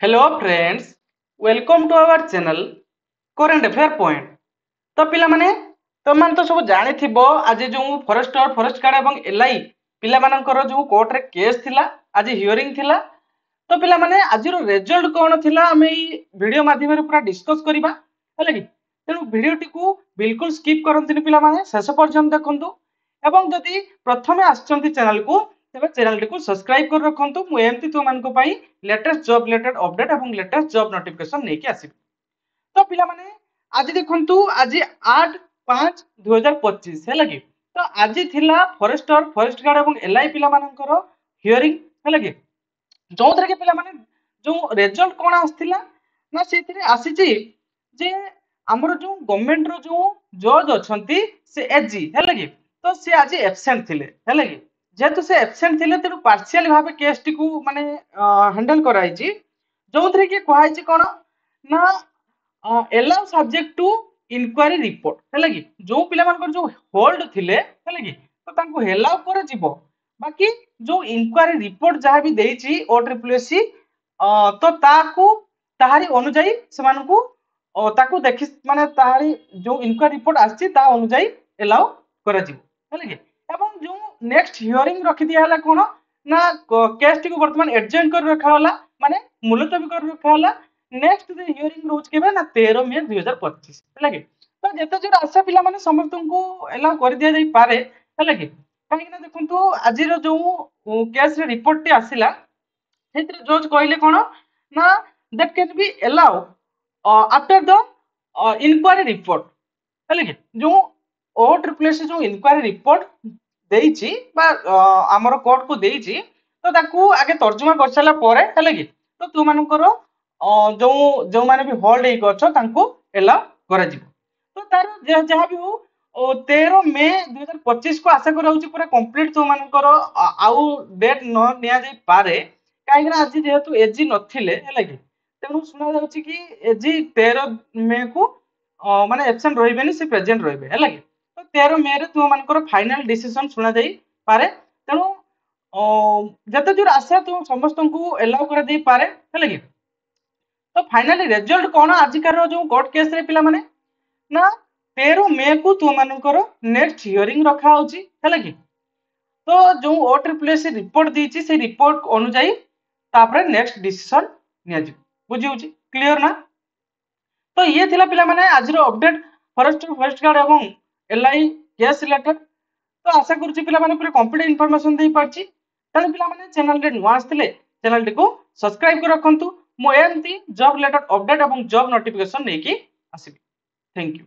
Hello friends, welcome to our channel current affair point. तो पिला माने तुम तो सब जानी आज जो फॉरेस्टर फॉरेस्ट गार्ड और एलआई पिला मानकर जो कोर्ट रे केस थिला आज हियरिंग थिला। तो पिला माने आज रिजल्ट कौन थिला आमे वीडियो माध्यम रे पूरा डिस्कस करबा हैला कि तेनु वीडियो टिकु बिल्कुल स्किप करंतिनि पिला माने शेष पर्यंत देखंतु एवं जदि प्रथमे आछंती चैनल को तेबे चैनल टिकु सब्सक्राइब कर रखंतु। मु एमती तुम मानको पई लेटेस्ट जॉब रिलेटेड अपडेट एवं लेटेस्ट जॉब नोटिफिकेशन लेके आसीबी। तो पिला माने आज देखंतु आज 8/5/2025 हैला कि तो आज थिला फॉरेस्टर फॉरेस्ट गार्ड एवं एलआई पिला मानकर हियरिंग हैला कि जो थरे के पिला माने जो रिजल्ट कोन आस्थिला ना सेथिरे आसीची जे हमर जो गवर्नमेंट रो जो जज अछंती से एजी हैला कि तो से आज एब्सेंट थिले हैला कि जेतु से एब्सेंट थिले तेनु पार्शियल भाबे केस टिकु माने हैंडल कराइची जो थरे के कहैची कोन ना allow subject to inquiry report हैला कि जो पिला मानकर जो होल्ड थिले हैला कि तो तांको हेलाउ करे जीवो बाकी जो इंक्वायरी रिपोर्ट जहाँ भी देइची ओट्रिपलसी तो ताकू ताहारी अनुजाई सेमानकू ताकू देखि माने ताहारी जो इंक्वायरी रिपोर्ट आछि ता अनुजाई एलाउ करा जीवो हैला कि एवं जो नेक्स्ट हियरिंग रखि दिया हला कोन ना केस टी को वर्तमान एडजस्ट कर रखा हला माने मुलतवी कर रखा हला। नेक्स्ट हियरिंग रोज केबे ना 13 मे 2025 हैला कि तो जेते जोर आशा पिला माने समस्त को एलाउ कर दिया जाई पारे हैला कि कहीं ना देखंतु आज जो केस रे रिपोर्ट टी आसिला सेतिर जज कहले कोन ना that can be allow after the inquiry report हैला कि जो ओ ट्रिपल एस जो इंक्वायरी रिपोर्ट देइची बा हमर कोर्ट को देइची तो ताकू आगे तर्जुमा कर साला परे हैला कि तो तू मानकर जो जो माने भी होल्ड हे गछ तांको एलाउ करा जिवो। तो तार जहाँ भी हो 13 मे 2025 को आशा कराउची पूरा कंप्लीट तो मानकर आउ डेट न निया जाई पारे काहे ना आज जेहेतु एजी नथिले हैला कि तेनु सुना जाउची कि एजी 13 मे को माने एब्सेंट रहिबेनी से प्रेजेंट रहिबे हैला कि तो 13 मे रे तुम मानकर फाइनल डिसीजन सुना जाई पारे तेनु जते दूर आशा तुम समस्त को एलाउ करा दे पारे हैला कि तो फाइनली रिजल्ट कोन आजिकार जो कोर्ट केस रे पिला माने ना 13 मे को तुम मानकर नेक्स्ट हियरिंग रखा होची हैला कि तो जो ओ ट्रिपल एस रिपोर्ट दीची से रिपोर्ट अनुसार तापरे नेक्स्ट डिसीजन निया जी बुझी होची क्लियर ना। तो ये थिला पिला माने आज रो अपडेट फॉरेस्ट फॉरेस्ट गार्ड एवं एलआई केस रिलेटेड। तो आशा करूची पिला माने पूरा कंप्लीट इंफॉर्मेशन दे पारची तने पिला माने चैनल रे नुआ आस्थिले चैनल टिको सब्सक्राइब कर रखंतु। मो एमती जॉब रिलेटेड अपडेट एवं जॉब नोटिफिकेशन नेकी आसीबी। Thank you.